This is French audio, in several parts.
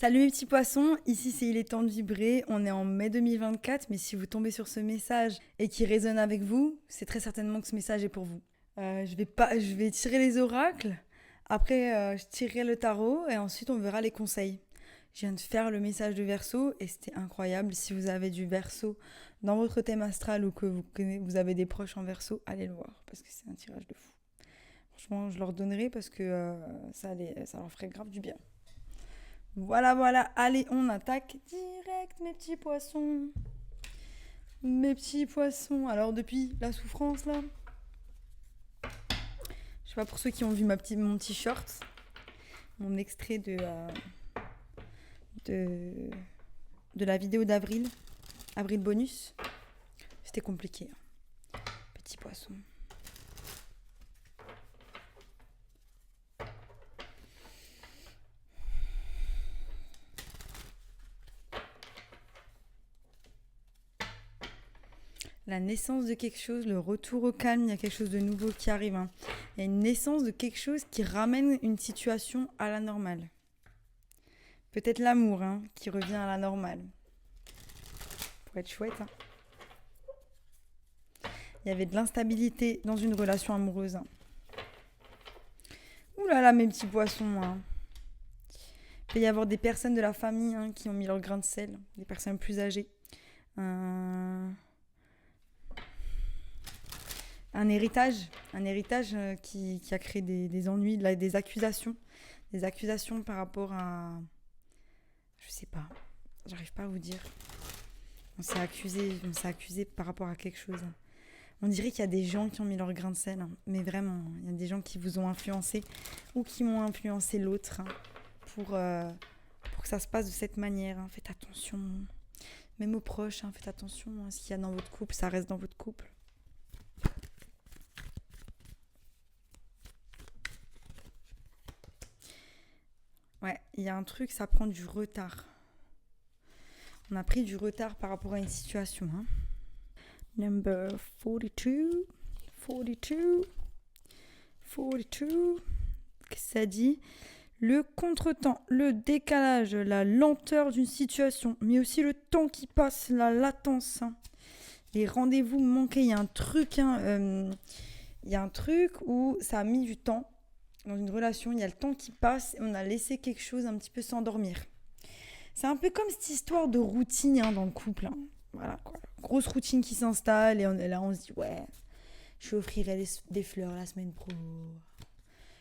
Salut mes petits poissons, ici c'est Il est temps de vibrer, on est en mai 2024, mais si vous tombez sur ce message et qui résonne avec vous, c'est très certainement que ce message est pour vous. Je vais tirer les oracles, après je tirerai le tarot et ensuite on verra les conseils. Je viens de faire le message de Verseau et c'était incroyable. Si vous avez du Verseau dans votre thème astral ou que vous avez des proches en Verseau, allez le voir parce que c'est un tirage de fou. Franchement, je leur donnerai parce que ça leur ferait grave du bien. Voilà, allez, on attaque direct, mes petits poissons. Mes petits poissons. Alors, depuis la souffrance, là, je sais pas pour ceux qui ont vu mon petit short, mon extrait de la vidéo d'Avril, Avril Bonus. C'était compliqué. Petit poisson. La naissance de quelque chose, le retour au calme, il y a quelque chose de nouveau qui arrive. Il y a une naissance de quelque chose qui ramène une situation à la normale. Peut-être l'amour qui revient à la normale. Pour être chouette. Il y avait de l'instabilité dans une relation amoureuse. Ouh là là, mes petits poissons. Il peut y avoir des personnes de la famille qui ont mis leur grain de sel, des personnes plus âgées. Un héritage qui a créé des ennuis, des accusations par rapport à... Je sais pas, j'arrive pas à vous dire. On s'est accusé par rapport à quelque chose. On dirait qu'il y a des gens qui ont mis leur grain de sel, mais vraiment, il y a des gens qui vous ont influencé ou qui m'ont influencé l'autre pour que ça se passe de cette manière. Faites attention, même aux proches, faites attention à ce qu'il y a dans votre couple, ça reste dans votre couple. Ouais, il y a un truc, ça prend du retard. On a pris du retard par rapport à une situation. Number 42. Qu'est-ce que ça dit ? Le contretemps, le décalage, la lenteur d'une situation, mais aussi le temps qui passe, la latence. Les rendez-vous manqués, il y a un truc, où ça a mis du temps. Dans une relation, il y a le temps qui passe et on a laissé quelque chose un petit peu s'endormir. C'est un peu comme cette histoire de routine dans le couple. Voilà quoi. Grosse routine qui s'installe et on se dit ouais, je lui offrirai des fleurs la semaine pro.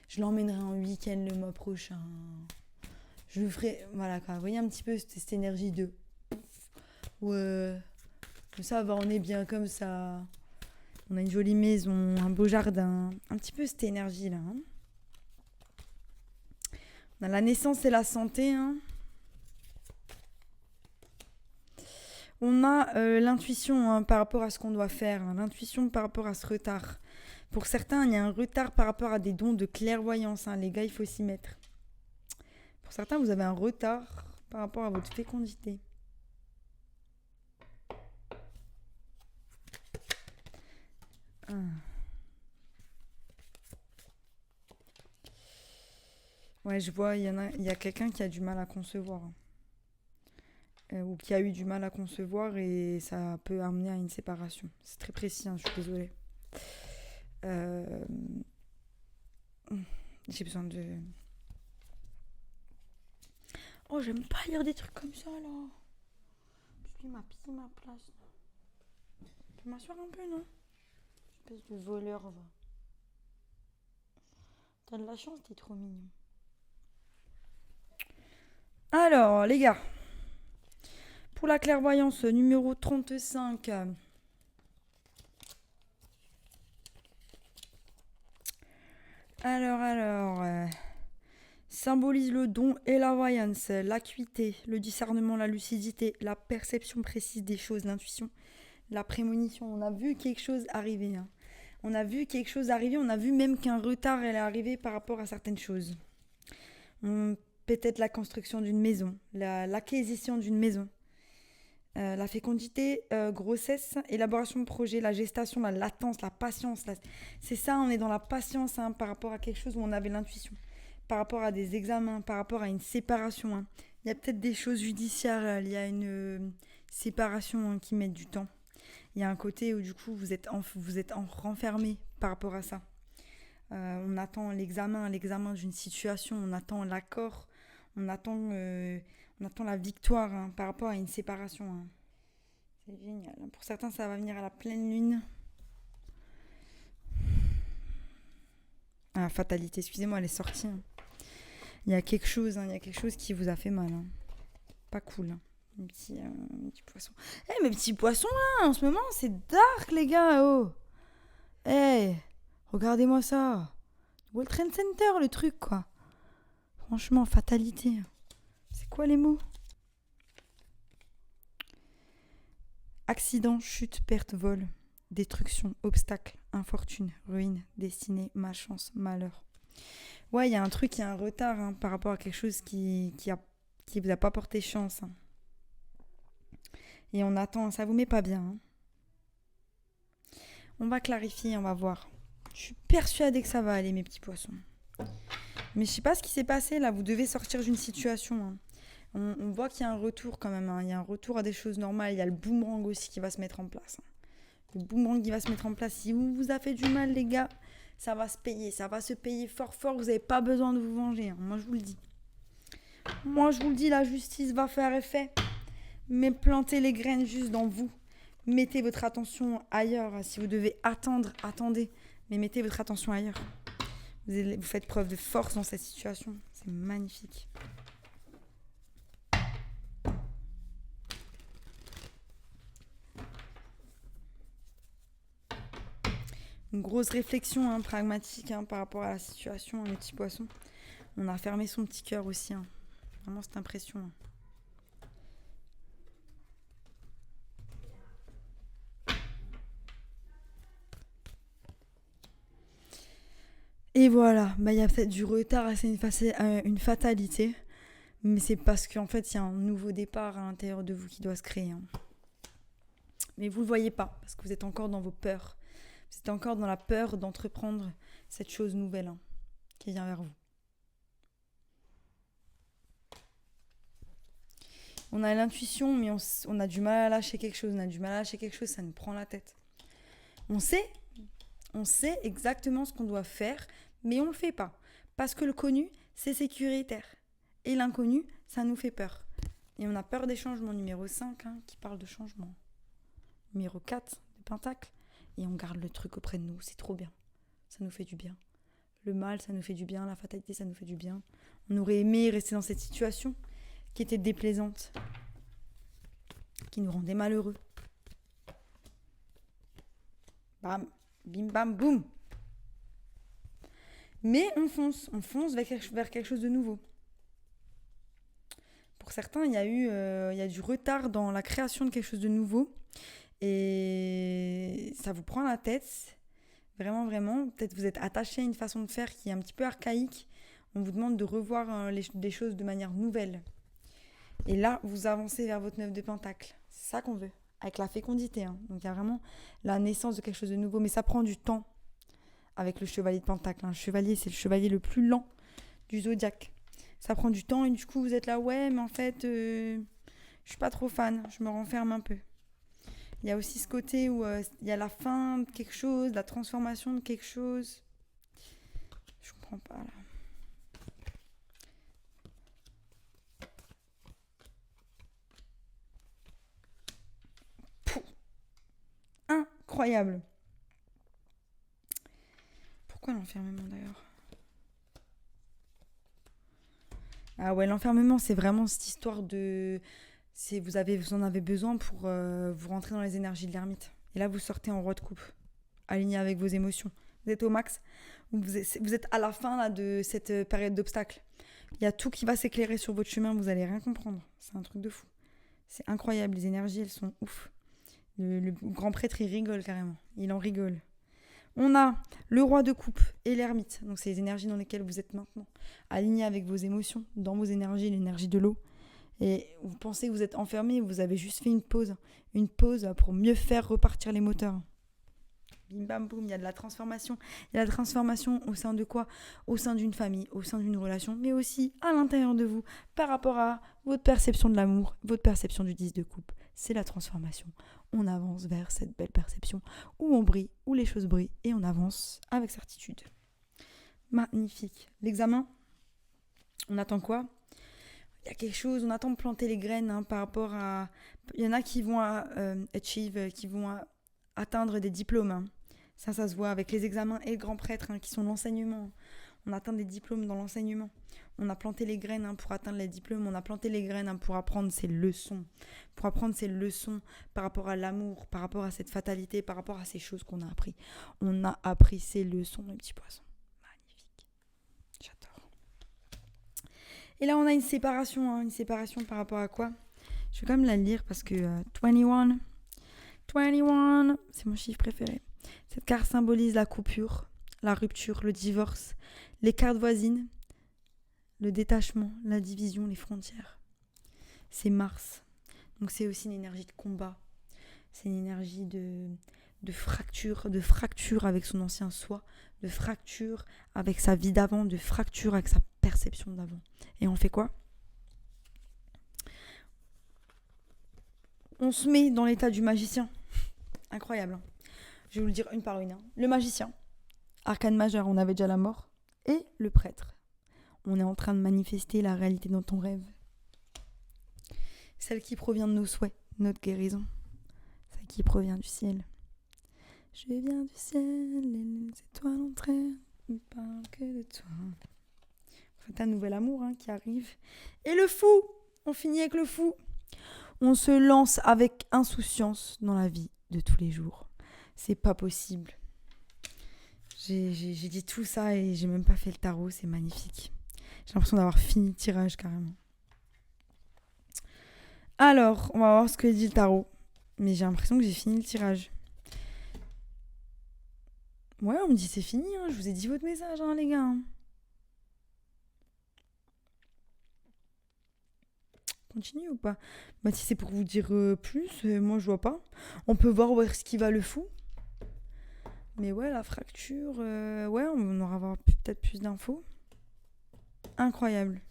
Je l'emmènerai en week-end le mois prochain. Je lui ferai... Voilà quoi. Vous voyez un petit peu cette énergie de... Ouais, ça va, on est bien comme ça. On a une jolie maison, un beau jardin. Un petit peu cette énergie-là. On a la naissance et la santé. On a l'intuition par rapport à ce qu'on doit faire. L'intuition par rapport à ce retard. Pour certains, il y a un retard par rapport à des dons de clairvoyance. Les gars, il faut s'y mettre. Pour certains, vous avez un retard par rapport à votre fécondité. Ouais, je vois, il y a quelqu'un qui a du mal à concevoir. Ou qui a eu du mal à concevoir et ça peut amener à une séparation. C'est très précis, je suis désolée. J'ai besoin de... Oh, j'aime pas lire des trucs comme ça, là. Tu m'as pillé ma place. Tu peux m'asseoir un peu, non ? Espèce de voleur, va. T'as de la chance, t'es trop mignon. Alors, les gars. Pour la clairvoyance numéro 35. Alors, symbolise le don et la voyance, l'acuité, le discernement, la lucidité, la perception précise des choses, l'intuition, la prémonition. On a vu quelque chose arriver. On a vu quelque chose arriver, on a vu même qu'un retard est arrivé par rapport à certaines choses. Peut-être la construction d'une maison, l'acquisition d'une maison. La fécondité, grossesse, élaboration de projet, la gestation, la latence, la patience. C'est ça, on est dans la patience par rapport à quelque chose où on avait l'intuition. Par rapport à des examens, par rapport à une séparation. Il y a peut-être des choses judiciaires liées à une séparation qui mettent du temps. Il y a un côté où du coup vous êtes renfermé par rapport à ça. On attend l'examen d'une situation, on attend l'accord, on attend la victoire par rapport à une séparation. C'est génial. Pour certains, ça va venir à la pleine lune. Ah, fatalité, excusez-moi, elle est sortie. Il y a quelque chose, il y a quelque chose qui vous a fait mal. Pas cool. Mes petits poissons. Mes petits poissons, là, en ce moment, c'est dark, les gars. Oh. Regardez-moi ça. World Trade Center, le truc, quoi. Franchement, fatalité. C'est quoi les mots? Accident, chute, perte, vol, destruction, obstacle, infortune, ruine, destinée, malchance, malheur. Ouais, il y a un truc, il y a un retard par rapport à quelque chose qui vous a pas porté chance. Et on attend, ça vous met pas bien. On va clarifier, on va voir. Je suis persuadée que ça va aller, mes petits poissons. Mais je sais pas ce qui s'est passé là, vous devez sortir d'une situation. On voit qu'il y a un retour quand même, il y a un retour à des choses normales, il y a le boomerang aussi qui va se mettre en place. Le boomerang qui va se mettre en place, si vous a fait du mal les gars, ça va se payer fort fort, vous n'avez pas besoin de vous venger, moi je vous le dis. La justice va faire effet, mais plantez les graines juste dans vous. Mettez votre attention ailleurs, si vous devez attendre, attendez, mais mettez votre attention ailleurs. Vous faites preuve de force dans cette situation, c'est magnifique. Une grosse réflexion pragmatique par rapport à la situation, les petits poissons. On a fermé son petit cœur aussi. Vraiment, cette impression. Et voilà, il y a peut-être du retard, c'est une fatalité. Mais c'est parce qu'en fait, il y a un nouveau départ à l'intérieur de vous qui doit se créer. Mais vous ne le voyez pas, parce que vous êtes encore dans vos peurs. Vous êtes encore dans la peur d'entreprendre cette chose nouvelle qui vient vers vous. On a l'intuition, mais on a du mal à lâcher quelque chose. Ça nous prend la tête. On sait exactement ce qu'on doit faire, mais on ne le fait pas. Parce que le connu, c'est sécuritaire. Et l'inconnu, ça nous fait peur. Et on a peur des changements. Numéro 5, qui parle de changement. Numéro 4, de pentacle. Et on garde le truc auprès de nous, c'est trop bien. Ça nous fait du bien. Le mal, ça nous fait du bien. La fatalité, ça nous fait du bien. On aurait aimé rester dans cette situation qui était déplaisante, qui nous rendait malheureux. Bam, bim, bam, boum. Mais on fonce vers quelque chose de nouveau. Pour certains, il y a du retard dans la création de quelque chose de nouveau. Et ça vous prend la tête, vraiment, vraiment. Peut-être vous êtes attaché à une façon de faire qui est un petit peu archaïque. On vous demande de revoir des choses de manière nouvelle. Et là, vous avancez vers votre 9 de pentacle. C'est ça qu'on veut, avec la fécondité. Donc il y a vraiment la naissance de quelque chose de nouveau. Mais ça prend du temps avec le chevalier de pentacle. Le chevalier, c'est le chevalier le plus lent du zodiaque. Ça prend du temps et du coup, vous êtes là, ouais, mais en fait, je suis pas trop fan. Je me renferme un peu. Il y a aussi ce côté où il y a la fin de quelque chose, la transformation de quelque chose. Je comprends pas là. Pouh. Incroyable. Pourquoi l'enfermement d'ailleurs ? Ah ouais, l'enfermement, c'est vraiment cette histoire de... Vous en avez besoin pour vous rentrer dans les énergies de l'ermite. Et là, vous sortez en roi de coupe, aligné avec vos émotions. Vous êtes au max. Vous êtes à la fin là, de cette période d'obstacles. Il y a tout qui va s'éclairer sur votre chemin. Vous n'allez rien comprendre. C'est un truc de fou. C'est incroyable. Les énergies, elles sont ouf. Le grand prêtre, il rigole carrément. Il en rigole. On a le roi de coupe et l'ermite. Donc, c'est les énergies dans lesquelles vous êtes maintenant. Aligné avec vos émotions, dans vos énergies, l'énergie de l'eau. Et vous pensez que vous êtes enfermé, vous avez juste fait une pause pour mieux faire repartir les moteurs. Bim bam boum, il y a de la transformation. Il y a de la transformation au sein de quoi? Au sein d'une famille, au sein d'une relation, mais aussi à l'intérieur de vous, par rapport à votre perception de l'amour, votre perception du 10 de coupe. C'est la transformation. On avance vers cette belle perception où on brille, où les choses brillent, et on avance avec certitude. Magnifique. L'examen, on attend quoi? Il y a quelque chose, on attend de planter les graines par rapport à... Il y en a qui vont qui vont atteindre des diplômes. Ça se voit avec les examens et le grand prêtre qui sont l'enseignement. On atteint des diplômes dans l'enseignement. On a planté les graines pour atteindre les diplômes. On a planté les graines pour apprendre ces leçons. Pour apprendre ces leçons par rapport à l'amour, par rapport à cette fatalité, par rapport à ces choses qu'on a appris. On a appris ces leçons, mes petits poissons. Magnifique. J'adore. Et là, on a une séparation par rapport à quoi? Je vais quand même la lire parce que 21, c'est mon chiffre préféré. Cette carte symbolise la coupure, la rupture, le divorce, les cartes voisines, le détachement, la division, les frontières. C'est Mars. Donc c'est aussi une énergie de combat. C'est une énergie de fracture avec son ancien soi, de fracture avec sa vie d'avant, de fracture avec sa perception d'avant. Et on fait quoi? On se met dans l'état du magicien. Incroyable. Je vais vous le dire une par une. Le magicien. Arcane majeur, on avait déjà la mort. Et le prêtre. On est en train de manifester la réalité dans ton rêve. Celle qui provient de nos souhaits, notre guérison. Celle qui provient du ciel. Je viens du ciel et les étoiles entre elles ne parlent que de toi. C'est un nouvel amour qui arrive. Et le fou. On finit avec le fou. On se lance avec insouciance dans la vie de tous les jours. C'est pas possible. J'ai dit tout ça et j'ai même pas fait le tarot, c'est magnifique. J'ai l'impression d'avoir fini le tirage carrément. Alors, on va voir ce que dit le tarot. Mais j'ai l'impression que j'ai fini le tirage. Ouais, on me dit c'est fini, je vous ai dit votre message les gars. Continue ou pas? Bah si c'est pour vous dire plus, moi je vois pas. On peut voir où est-ce qu'il va le fou. Mais ouais, la fracture, ouais, on aura avoir peut-être plus d'infos. Incroyable.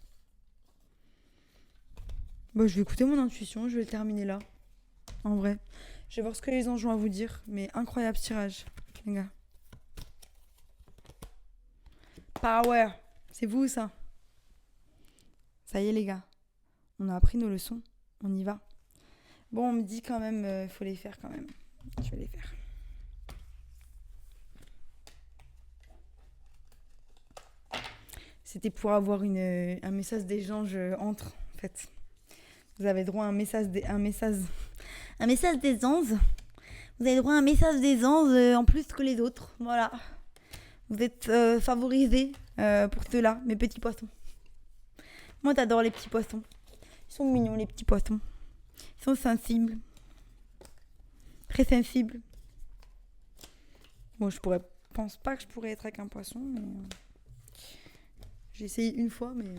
Bah je vais écouter mon intuition, je vais le terminer là. En vrai. Je vais voir ce que les anges ont à vous dire. Mais incroyable tirage, les gars. Power. C'est vous ça. Ça y est les gars. On a appris nos leçons. On y va. Bon, on me dit quand même, faut les faire quand même. Je vais les faire. C'était pour avoir un message des anges entre, en fait. Vous avez droit à un message des anges. Vous avez droit à un message des anges en plus que les autres. Voilà. Vous êtes favorisés pour cela, mes petits poissons. Moi, t'adores les petits poissons. Ils sont mignons, les petits poissons. Ils sont sensibles. Très sensibles. Bon, pense pas que je pourrais être avec un poisson, mais... J'ai essayé une fois, mais...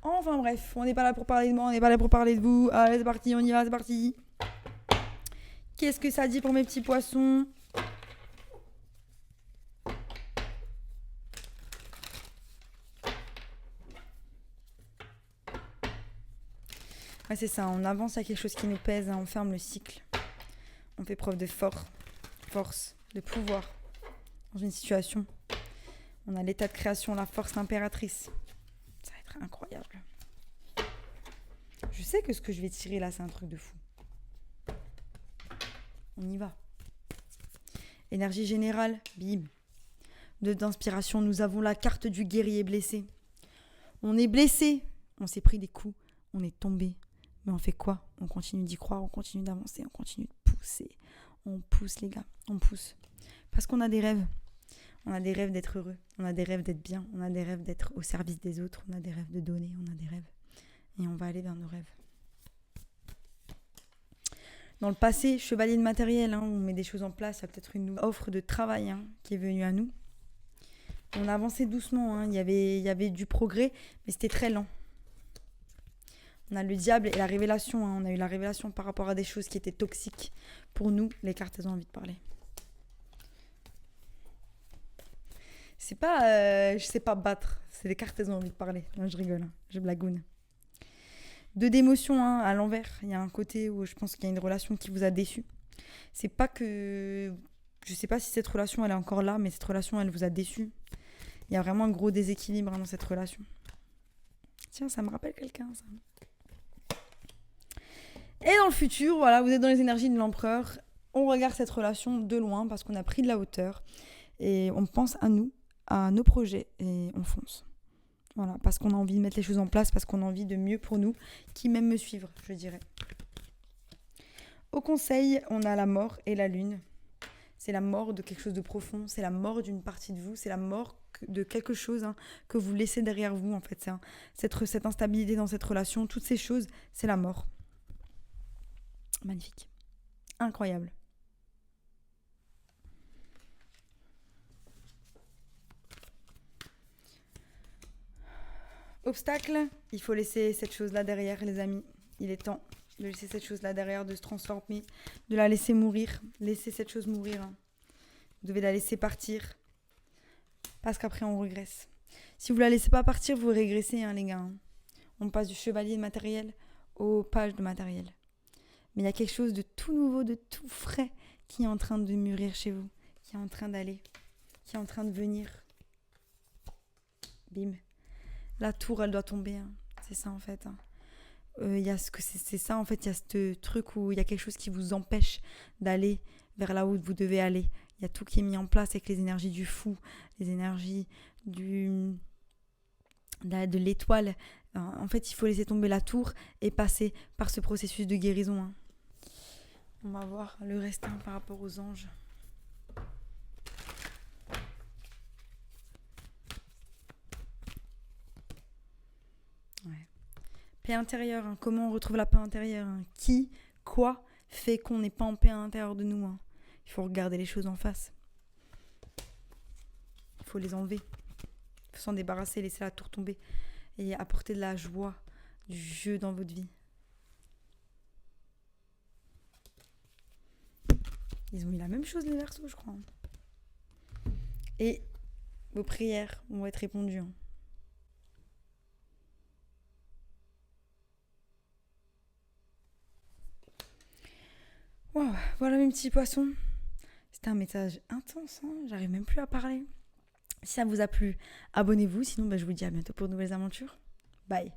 Enfin bref, on n'est pas là pour parler de moi, on n'est pas là pour parler de vous. Allez, c'est parti, on y va, c'est parti. Qu'est-ce que ça dit pour mes petits poissons ? Ouais, c'est ça, on avance à quelque chose qui nous pèse, on ferme le cycle. On fait preuve de force, de pouvoir dans une situation. On a l'état de création, la force impératrice. Ça va être incroyable. Je sais que ce que je vais tirer là, c'est un truc de fou. On y va. Énergie générale, bim. D'inspiration, nous avons la carte du guerrier blessé. On est blessé, on s'est pris des coups, on est tombé. Mais on fait quoi ? On continue d'y croire, on continue d'avancer, on continue de pousser. On pousse les gars, on pousse. Parce qu'on a des rêves. On a des rêves d'être heureux, on a des rêves d'être bien, on a des rêves d'être au service des autres, on a des rêves de donner, on a des rêves. Et on va aller vers nos rêves. Dans le passé, chevalier de matériel, on met des choses en place, il y a peut-être une offre de travail qui est venue à nous. On a avancé doucement, il y avait du progrès, mais c'était très lent. On a le diable et la révélation. On a eu la révélation par rapport à des choses qui étaient toxiques pour nous. Les cartes, elles ont envie de parler. C'est pas, je sais pas battre. C'est les cartes, elles ont envie de parler. Non, je rigole, je blagoune. 2 d'émotions à l'envers. Il y a un côté où je pense qu'il y a une relation qui vous a déçu. C'est pas que... Je sais pas si cette relation, elle est encore là, mais cette relation, elle vous a déçu. Il y a vraiment un gros déséquilibre dans cette relation. Tiens, ça me rappelle quelqu'un, ça. Et dans le futur, voilà, vous êtes dans les énergies de l'empereur. On regarde cette relation de loin parce qu'on a pris de la hauteur. Et on pense à nous, à nos projets, et on fonce. Voilà, parce qu'on a envie de mettre les choses en place, parce qu'on a envie de mieux pour nous, qui même me suivre, je dirais. Au conseil, on a la mort et la lune. C'est la mort de quelque chose de profond, c'est la mort d'une partie de vous, c'est la mort de quelque chose que vous laissez derrière vous, en fait. Cette instabilité dans cette relation, toutes ces choses, c'est la mort. Magnifique. Incroyable. Obstacle, il faut laisser cette chose-là derrière, les amis. Il est temps de laisser cette chose-là derrière, de se transformer, de la laisser mourir. Laissez cette chose mourir. Vous devez la laisser partir. Parce qu'après, on régresse. Si vous la laissez pas partir, vous régressez, les gars. On passe du chevalier de matériel au page de matériel. Mais il y a quelque chose de tout nouveau, de tout frais qui est en train de mûrir chez vous, qui est en train d'aller, qui est en train de venir. Bim. La tour, elle doit tomber. C'est ça, en fait. C'est ça, en fait. Il y a ce truc où il y a quelque chose qui vous empêche d'aller vers là où vous devez aller. Il y a tout qui est mis en place avec les énergies du fou, les énergies de l'étoile. En fait, il faut laisser tomber la tour et passer par ce processus de guérison. On va voir le reste par rapport aux anges. Ouais. Paix intérieure. Comment on retrouve la paix intérieure? Qui, quoi fait qu'on n'est pas en paix à l'intérieur de nous? Il faut regarder les choses en face. Il faut les enlever. Il faut s'en débarrasser, laisser la tour tomber et apporter de la joie, du jeu dans votre vie. Ils ont mis la même chose, les Verseaux, je crois. Et vos prières vont être répondues. Wow, voilà mes petits poissons. C'était un message intense, j'arrive même plus à parler. Si ça vous a plu, abonnez-vous. Sinon, je vous dis à bientôt pour de nouvelles aventures. Bye.